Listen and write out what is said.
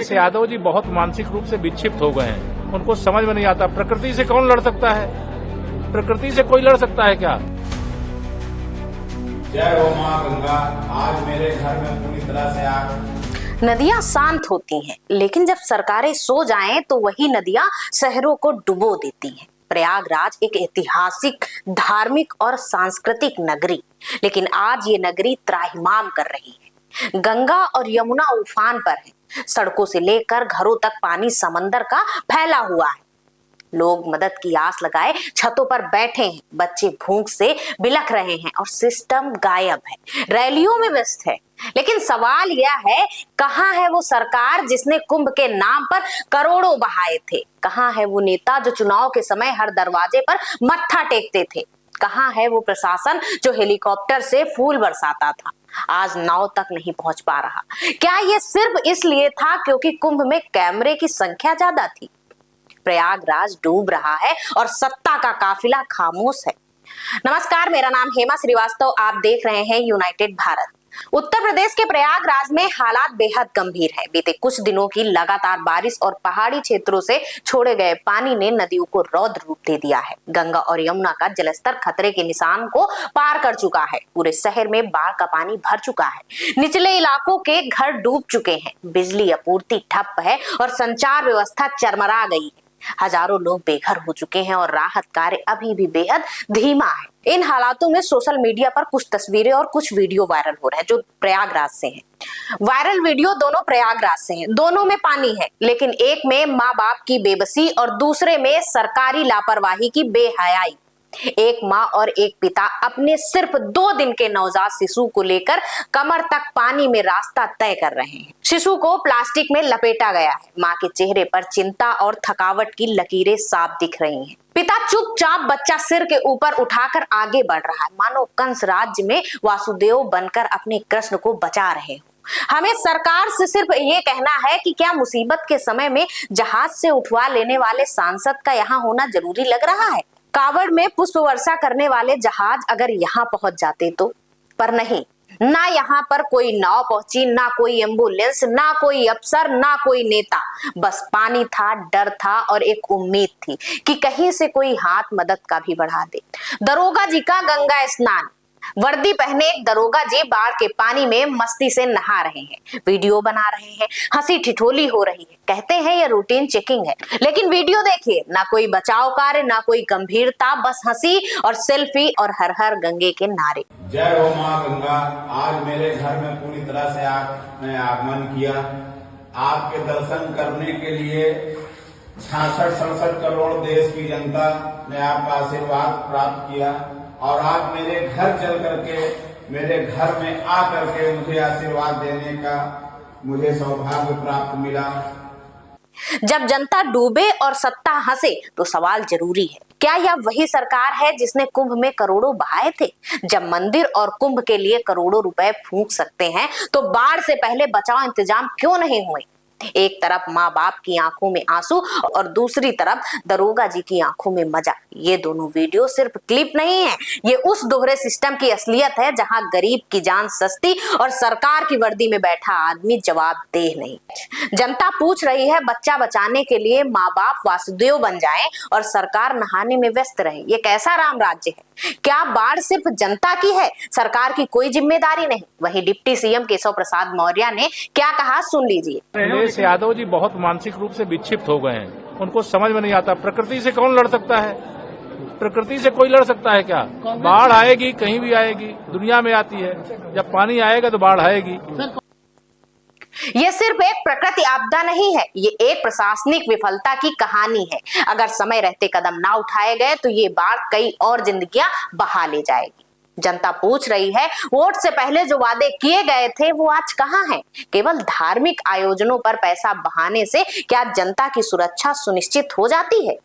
अखिलेश यादव जी बहुत मानसिक रूप से विक्षिप्त हो गए हैं। उनको समझ में नहीं आता प्रकृति से कौन लड़ सकता है, प्रकृति से कोई लड़ सकता है क्या? जय हो माँ गंगा। आज मेरे घर में पूरी तरह से आग। नदियां शांत होती हैं, लेकिन जब सरकारें सो जाएं तो वही नदियां शहरों को डुबो देती हैं। प्रयागराज एक ऐतिहासिक, धार्मिक और सांस्कृतिक नगरी, लेकिन आज ये नगरी त्राहिमाम कर रही है। गंगा और यमुना उफान पर है। सड़कों से लेकर घरों तक पानी समंदर का फैला हुआ है। लोग मदद की आस लगाए छतों पर बैठे हैं, बच्चे भूख से बिलख रहे हैं और सिस्टम गायब है, रैलियों में व्यस्त है। लेकिन सवाल यह है, कहां है वो सरकार जिसने कुंभ के नाम पर करोड़ों बहाए थे? कहां है वो नेता जो चुनाव के समय हर दरवाजे पर मत्था टेकते थे? कहां है वो प्रशासन जो हेलीकॉप्टर से फूल बरसाता था, आज नाव तक नहीं पहुंच पा रहा? क्या ये सिर्फ इसलिए था क्योंकि कुंभ में कैमरे की संख्या ज्यादा थी? प्रयागराज डूब रहा है और सत्ता का काफिला खामोश है। नमस्कार, मेरा नाम हेमा श्रीवास्तव, आप देख रहे हैं यूनाइटेड भारत। उत्तर प्रदेश के प्रयागराज में हालात बेहद गंभीर हैं। बीते कुछ दिनों की लगातार बारिश और पहाड़ी क्षेत्रों से छोड़े गए पानी ने नदियों को रौद्र रूप दे दिया है। गंगा और यमुना का जलस्तर खतरे के निशान को पार कर चुका है। पूरे शहर में बाढ़ का पानी भर चुका है। निचले इलाकों के घर डूब चुके हैं। बिजली आपूर्ति ठप है और संचार व्यवस्था चरमरा गई है। हजारों लोग बेघर हो चुके हैं और राहत कार्य अभी भी बेहद धीमा है। इन हालातों में सोशल मीडिया पर कुछ तस्वीरें और कुछ वीडियो वायरल हो रहे हैं जो प्रयागराज से हैं। वायरल वीडियो दोनों प्रयागराज से हैं। दोनों में पानी है, लेकिन एक में माँ बाप की बेबसी और दूसरे में सरकारी लापरवाही की बेहयाई। एक माँ और एक पिता अपने सिर्फ 2 दिन के नवजात शिशु को लेकर कमर तक पानी में रास्ता तय कर रहे हैं। शिशु को प्लास्टिक में लपेटा गया है। माँ के चेहरे पर चिंता और थकावट की लकीरें साफ दिख रही हैं। पिता चुपचाप बच्चा सिर के ऊपर उठाकर आगे बढ़ रहा है, मानो कंस राज्य में वासुदेव बनकर अपने कृष्ण को बचा रहे हो। हमें सरकार से सिर्फ ये कहना है कि क्या मुसीबत के समय में जहाज से उठवा लेने वाले सांसद का यहाँ होना जरूरी लग रहा है? कावड़ में पुष्प वर्षा करने वाले जहाज अगर यहाँ पहुंच जाते तो, पर नहीं, ना यहाँ पर कोई नाव पहुंची, ना कोई एम्बुलेंस, ना कोई अफसर, ना कोई नेता। बस पानी था, डर था और एक उम्मीद थी कि कहीं से कोई हाथ मदद का भी बढ़ा दे। दरोगा जी का गंगा स्नान। वर्दी पहने एक दरोगा जी बाढ़ के पानी में मस्ती से नहा रहे हैं, वीडियो बना रहे हैं, हंसी ठिठोली हो रही है। कहते हैं ये रूटीन चेकिंग है, लेकिन वीडियो देखिए, ना कोई बचाव कार्य, ना कोई गंभीरता, बस हंसी और सेल्फी और हर हर गंगे के नारे। जय हो माँ गंगा। आज मेरे घर में पूरी तरह से मैं आगमन किया। आपके दर्शन करने के लिए 66-67 करोड़ देश की जनता ने आपका आशीर्वाद प्राप्त किया और आप मेरे घर चल करके, मेरे घर में आ करके मुझे आशीर्वाद देने का मुझे सौभाग्य प्राप्त मिला। जब जनता डूबे और सत्ता हंसे तो सवाल जरूरी है, क्या यह वही सरकार है जिसने कुंभ में करोड़ों बहाए थे? जब मंदिर और कुंभ के लिए करोड़ों रुपए फूंक सकते हैं तो बाढ़ से पहले बचाव इंतजाम क्यों नहीं हुए? एक तरफ माँ बाप की आंखों में आंसू और दूसरी तरफ दरोगा जी की आंखों में मजा। ये दोनों वीडियो सिर्फ क्लिप नहीं है, ये उस दोहरे सिस्टम की असलियत है जहां गरीब की जान सस्ती और सरकार की वर्दी में बैठा आदमी जवाबदेह नहीं। जनता पूछ रही है, बच्चा बचाने के लिए माँ बाप वासुदेव बन जाएं और सरकार नहाने में व्यस्त रहे। ये कैसा राम राज्य है? क्या बाढ़ सिर्फ जनता की है, सरकार की कोई जिम्मेदारी नहीं? वहीं डिप्टी सीएम केशव प्रसाद मौर्य ने क्या कहा, सुन लीजिए। अखिलेश यादव जी बहुत मानसिक रूप से विक्षिप्त हो गए हैं। उनको समझ में नहीं आता प्रकृति से कौन लड़ सकता है, प्रकृति से कोई लड़ सकता है क्या? बाढ़ आएगी, कहीं भी आएगी, दुनिया में आती है। जब पानी आएगा तो बाढ़ आएगी। ये सिर्फ एक प्रकृति आपदा नहीं है, ये एक प्रशासनिक विफलता की कहानी है। अगर समय रहते कदम ना उठाए गए तो ये बाढ़ कई और जिंदगियां बहा ले जाएगी। जनता पूछ रही है, वोट से पहले जो वादे किए गए थे वो आज कहां हैं? केवल धार्मिक आयोजनों पर पैसा बहाने से क्या जनता की सुरक्षा सुनिश्चित हो जाती है?